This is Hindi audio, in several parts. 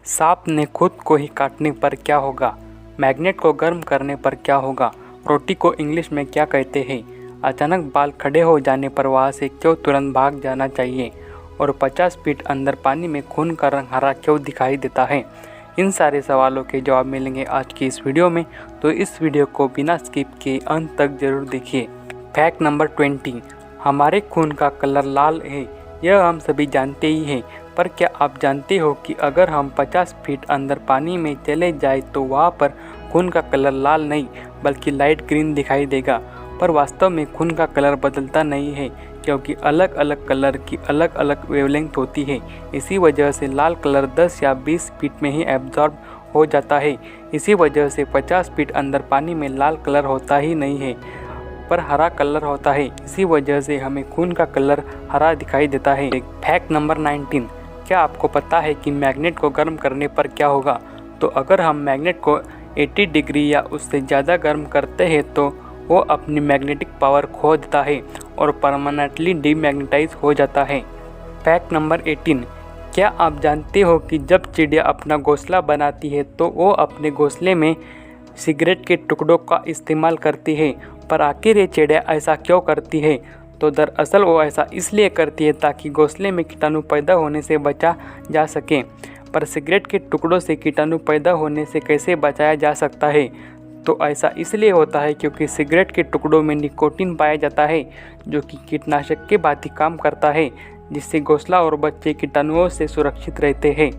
सांप ने खुद को ही काटने पर क्या होगा? मैग्नेट को गर्म करने पर क्या होगा? रोटी को इंग्लिश में क्या कहते हैं? अचानक बाल खड़े हो जाने पर वहाँ से क्यों तुरंत भाग जाना चाहिए? और 50 फीट अंदर पानी में खून का रंग हरा क्यों दिखाई देता है? इन सारे सवालों के जवाब मिलेंगे आज की इस वीडियो में, तो इस वीडियो को बिना स्किप किए अंत तक जरूर देखिए। फैक्ट नंबर 20, हमारे खून का कलर लाल है, यह हम सभी जानते ही हैं। पर क्या आप जानते हो कि अगर हम 50 फीट अंदर पानी में चले जाए तो वहाँ पर खून का कलर लाल नहीं बल्कि लाइट ग्रीन दिखाई देगा। पर वास्तव में खून का कलर बदलता नहीं है, क्योंकि अलग अलग कलर की अलग अलग वेवलेंथ होती है। इसी वजह से लाल कलर 10 या 20 फीट में ही एब्जॉर्ब हो जाता है। इसी वजह से 50 फीट अंदर पानी में लाल कलर होता ही नहीं है, पर हरा कलर होता है। इसी वजह से हमें खून का कलर हरा दिखाई देता है। फैक्ट नंबर 19, क्या आपको पता है कि मैग्नेट को गर्म करने पर क्या होगा? तो अगर हम मैग्नेट को 80 डिग्री या उससे ज़्यादा गर्म करते हैं तो वो अपनी मैग्नेटिक पावर खो देता है और परमानेंटली डीमैग्नेटाइज हो जाता है। फैक्ट नंबर 18, क्या आप जानते हो कि जब चिड़िया अपना घोंसला बनाती है तो वो अपने घोंसले में सिगरेट के टुकड़ों का इस्तेमाल करती है? पर आखिर ये चिड़िया ऐसा क्यों करती है? तो दरअसल वो ऐसा इसलिए करती है ताकि घोंसले में कीटाणु पैदा होने से बचा जा सके। पर सिगरेट के टुकड़ों से कीटाणु पैदा होने से कैसे बचाया जा सकता है? तो ऐसा इसलिए होता है क्योंकि सिगरेट के टुकड़ों में निकोटीन पाया जाता है, जो कि कीटनाशक के भांति काम करता है, जिससे घोंसला और बच्चे कीटाणुओं से सुरक्षित रहते हैं।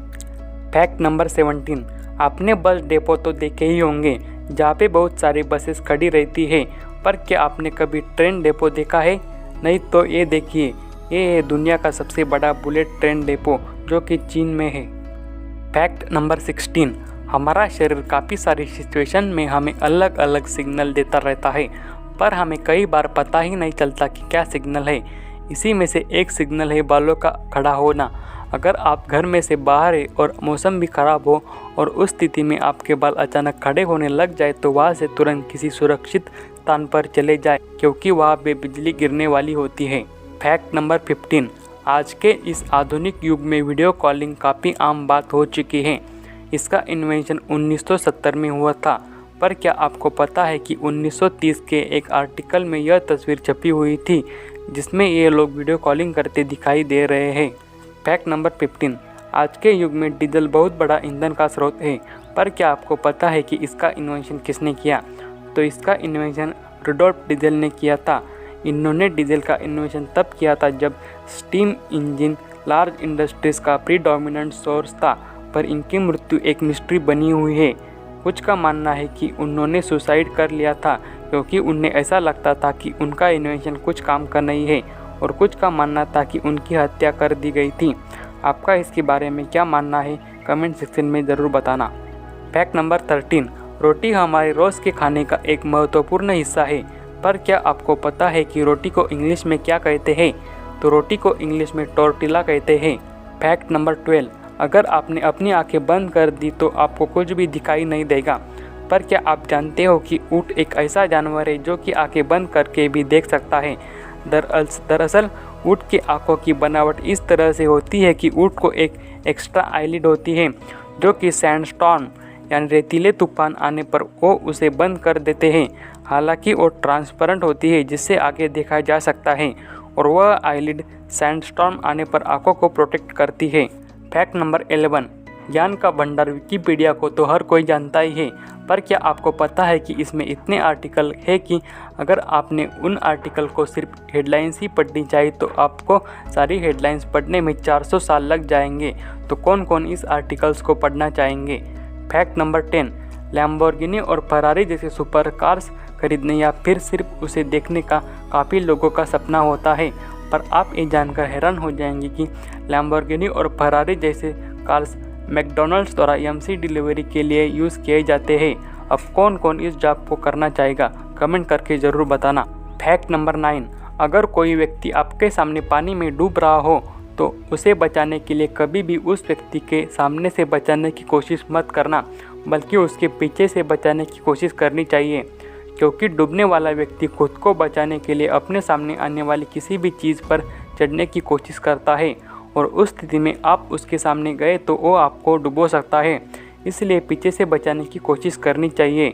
फैक्ट नंबर 17, आपने बस डिपो तो देखे ही होंगे जहाँ पे बहुत सारी बसेस खड़ी रहती है, पर क्या आपने कभी ट्रेन डिपो देखा है? नहीं तो ये देखिए, ये है दुनिया का सबसे बड़ा बुलेट ट्रेन डिपो, जो कि चीन में है। फैक्ट नंबर 16, हमारा शरीर काफ़ी सारी सिचुएशन में हमें अलग अलग सिग्नल देता रहता है, पर हमें कई बार पता ही नहीं चलता कि क्या सिग्नल है। इसी में से एक सिग्नल है बालों का खड़ा होना। अगर आप घर में से बाहर है और मौसम भी खराब हो और उस स्थिति में आपके बाल अचानक खड़े होने लग जाए तो वहाँ से तुरंत किसी सुरक्षित स्थान पर चले जाए, क्योंकि वहाँ पे बिजली गिरने वाली होती है। फैक्ट नंबर 15, आज के इस आधुनिक युग में वीडियो कॉलिंग काफ़ी आम बात हो चुकी है। इसका इन्वेंशन 1970 में हुआ था। पर क्या आपको पता है कि 1930 के एक आर्टिकल में यह तस्वीर छपी हुई थी जिसमें ये लोग वीडियो कॉलिंग करते दिखाई दे रहे हैं। फैक्ट नंबर 15, आज के युग में डीजल बहुत बड़ा ईंधन का स्रोत है। पर क्या आपको पता है कि इसका इन्वेंशन किसने किया? तो इसका इन्वेंशन रुडोल्फ डीजल ने किया था। इन्होंने डीजल का इन्वेंशन तब किया था जब स्टीम इंजन लार्ज इंडस्ट्रीज का प्रीडोमिनेंट सोर्स था, पर इनकी मृत्यु एक मिस्ट्री बनी हुई है। कुछ का मानना है कि उन्होंने सुसाइड कर लिया था क्योंकि उन्हें ऐसा लगता था कि उनका इन्वेंशन कुछ काम का नहीं है, और कुछ का मानना था कि उनकी हत्या कर दी गई थी। आपका इसके बारे में क्या मानना है? कमेंट सेक्शन में ज़रूर बताना। फैक्ट नंबर 13, रोटी हमारे रोज़ के खाने का एक महत्वपूर्ण हिस्सा है। पर क्या आपको पता है कि रोटी को इंग्लिश में क्या कहते हैं? तो रोटी को इंग्लिश में टोर्टिला कहते हैं। फैक्ट नंबर 12, अगर आपने अपनी आंखें बंद कर दी तो आपको कुछ भी दिखाई नहीं देगा। पर क्या आप जानते हो कि ऊँट एक ऐसा जानवर है जो कि आंखें बंद करके भी देख सकता है? दरअसल ऊँट की आंखों की बनावट इस तरह से होती है कि ऊँट को एक एक्स्ट्रा आईलिड होती है, जो कि सैंडस्टॉर्म यानी रेतीले तूफान आने पर वो उसे बंद कर देते हैं। हालांकि वो ट्रांसपेरेंट होती है जिससे आगे देखा जा सकता है, और वह आईलिड सैंडस्टॉर्म आने पर आंखों को प्रोटेक्ट करती है। फैक्ट नंबर 11, ज्ञान का भंडार विकिपीडिया को तो हर कोई जानता ही है, पर क्या आपको पता है कि इसमें इतने आर्टिकल है कि अगर आपने उन आर्टिकल को सिर्फ हेडलाइंस ही पढ़नी चाहिए तो आपको सारी हेडलाइंस पढ़ने में 400 साल लग जाएंगे। तो कौन कौन इस आर्टिकल्स को पढ़ना चाहेंगे? फैक्ट नंबर 10, लैम्बोर्गिनी और फरारी जैसे सुपर कार्स खरीदने या फिर सिर्फ उसे देखने का काफ़ी लोगों का सपना होता है। पर आप ये जानकर हैरान हो जाएंगे कि लैम्बोर्गिनी और फरारी जैसे कार्स मैकडॉनल्ड्स द्वारा एमसी डिलीवरी के लिए यूज़ किए जाते हैं। अब कौन कौन इस जॉब को करना चाहेगा? कमेंट करके ज़रूर बताना। फैक्ट नंबर 9, अगर कोई व्यक्ति आपके सामने पानी में डूब रहा हो तो उसे बचाने के लिए कभी भी उस व्यक्ति के सामने से बचाने की कोशिश मत करना, बल्कि उसके पीछे से बचाने की कोशिश करनी चाहिए, क्योंकि डूबने वाला व्यक्ति खुद को बचाने के लिए अपने सामने आने वाली किसी भी चीज़ पर चढ़ने की कोशिश करता है और उस स्थिति में आप उसके सामने गए तो वो आपको डुबो सकता है, इसलिए पीछे से बचाने की कोशिश करनी चाहिए।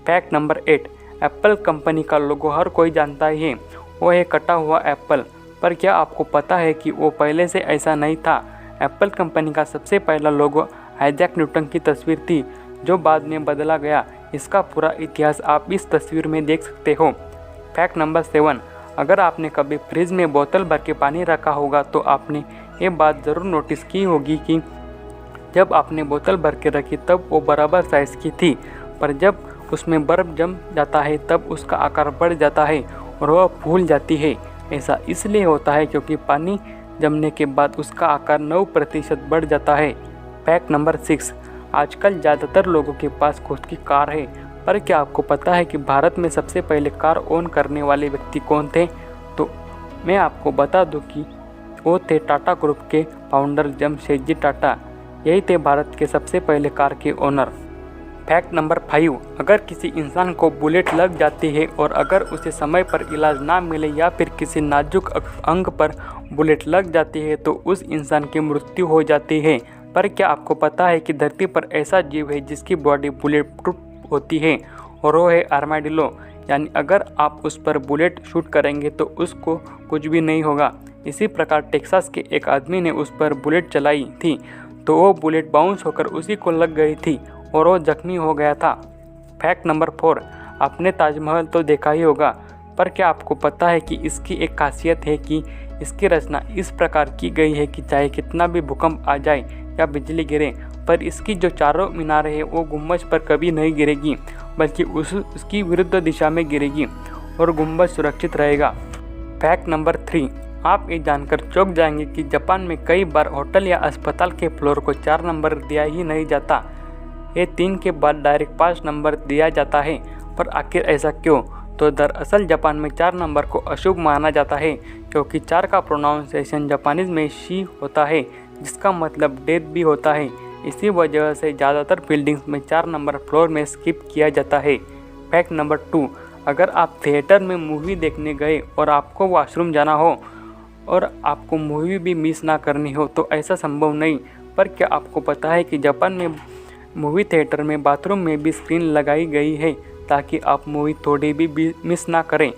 फैक्ट नंबर 8, एप्पल कंपनी का लोगो हर कोई जानता ही है, वो है कटा हुआ एप्पल। पर क्या आपको पता है कि वो पहले से ऐसा नहीं था? एप्पल कंपनी का सबसे पहला लोगो आइजैक न्यूटन की तस्वीर थी, जो बाद में बदला गया। इसका पूरा इतिहास आप इस तस्वीर में देख सकते हो। फैक्ट नंबर 7, अगर आपने कभी फ्रिज में बोतल भर के पानी रखा होगा तो आपने ये बात ज़रूर नोटिस की होगी कि जब आपने बोतल भर के रखी तब वो बराबर साइज़ की थी, पर जब उसमें बर्फ़ जम जाता है तब उसका आकार बढ़ जाता है और वह फूल जाती है। ऐसा इसलिए होता है क्योंकि पानी जमने के बाद उसका आकार 9% बढ़ जाता है। फैक्ट नंबर 6, आजकल ज़्यादातर लोगों के पास खुद की कार है, पर क्या आपको पता है कि भारत में सबसे पहले कार ओन करने वाले व्यक्ति कौन थे? तो मैं आपको बता दूं कि वो थे टाटा ग्रुप के फाउंडर जमशेदजी टाटा। यही थे भारत के सबसे पहले कार के ओनर। फैक्ट नंबर 5, अगर किसी इंसान को बुलेट लग जाती है और अगर उसे समय पर इलाज ना मिले या फिर किसी नाजुक अंग पर बुलेट लग जाती है तो उस इंसान की मृत्यु हो जाती है। पर क्या आपको पता है कि धरती पर ऐसा जीव है जिसकी बॉडी बुलेट प्रूफ होती है, और वो है आर्माडिलो। यानी अगर आप उस पर बुलेट शूट करेंगे तो उसको कुछ भी नहीं होगा। इसी प्रकार टेक्सास के एक आदमी ने उस पर बुलेट चलाई थी तो वो बुलेट बाउंस होकर उसी को लग गई थी और वो जख्मी हो गया था। फैक्ट नंबर 4, आपने ताजमहल तो देखा ही होगा, पर क्या आपको पता है कि इसकी एक खासियत है कि इसकी रचना इस प्रकार की गई है कि चाहे कितना भी भूकंप आ जाए या बिजली गिरे, पर इसकी जो चारों मीनारें हैं वो गुम्बज पर कभी नहीं गिरेगी, बल्कि उसकी विरुद्ध दिशा में गिरेगी और गुम्बज सुरक्षित रहेगा। फैक्ट नंबर 3, आप ये जानकर चौंक जाएंगे कि जापान में कई बार होटल या अस्पताल के फ्लोर को 4 नंबर दिया ही नहीं जाता। ये 3 के बाद डायरेक्ट 5 नंबर दिया जाता है। पर आखिर ऐसा क्यों? तो दरअसल जापान में 4 नंबर को अशुभ माना जाता है, क्योंकि 4 का प्रोनाउंसिएशन जापानीज में शी होता है, जिसका मतलब डेथ भी होता है। इसी वजह से ज़्यादातर बिल्डिंग्स में 4 नंबर फ्लोर में स्किप किया जाता है। फैक्ट नंबर 2, अगर आप थिएटर में मूवी देखने गए और आपको वॉशरूम जाना हो और आपको मूवी भी मिस ना करनी हो तो ऐसा संभव नहीं। पर क्या आपको पता है कि जापान में मूवी थिएटर में बाथरूम में भी स्क्रीन लगाई गई है ताकि आप मूवी थोड़ी भी मिस ना करें।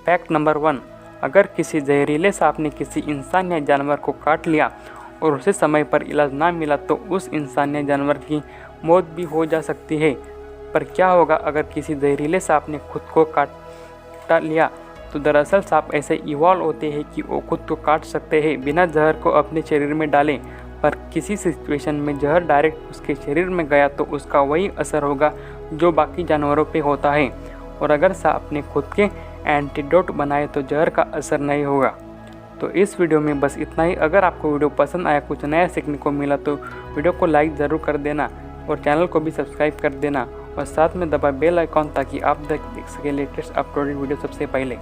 फैक्ट नंबर 1, अगर किसी जहरीले सांप ने किसी इंसान या जानवर को काट लिया और उसे समय पर इलाज ना मिला तो उस इंसान या जानवर की मौत भी हो जा सकती है। पर क्या होगा अगर किसी जहरीले सांप ने खुद को काट लिया? तो दरअसल सांप ऐसे इवॉल्व होते हैं कि वो खुद को काट सकते हैं बिना जहर को अपने शरीर में डालें। पर किसी सिचुएशन में जहर डायरेक्ट उसके शरीर में गया तो उसका वही असर होगा जो बाकी जानवरों पे होता है, और अगर सांप ने खुद के एंटीडोट बनाए तो जहर का असर नहीं होगा। तो इस वीडियो में बस इतना ही। अगर आपको वीडियो पसंद आया, कुछ नया सीखने को मिला तो वीडियो को लाइक ज़रूर कर देना और चैनल को भी सब्सक्राइब कर देना और साथ में दबा बेल आइकॉन ताकि आप देख सकें लेटेस्ट अपलोडेड वीडियो सबसे पहले।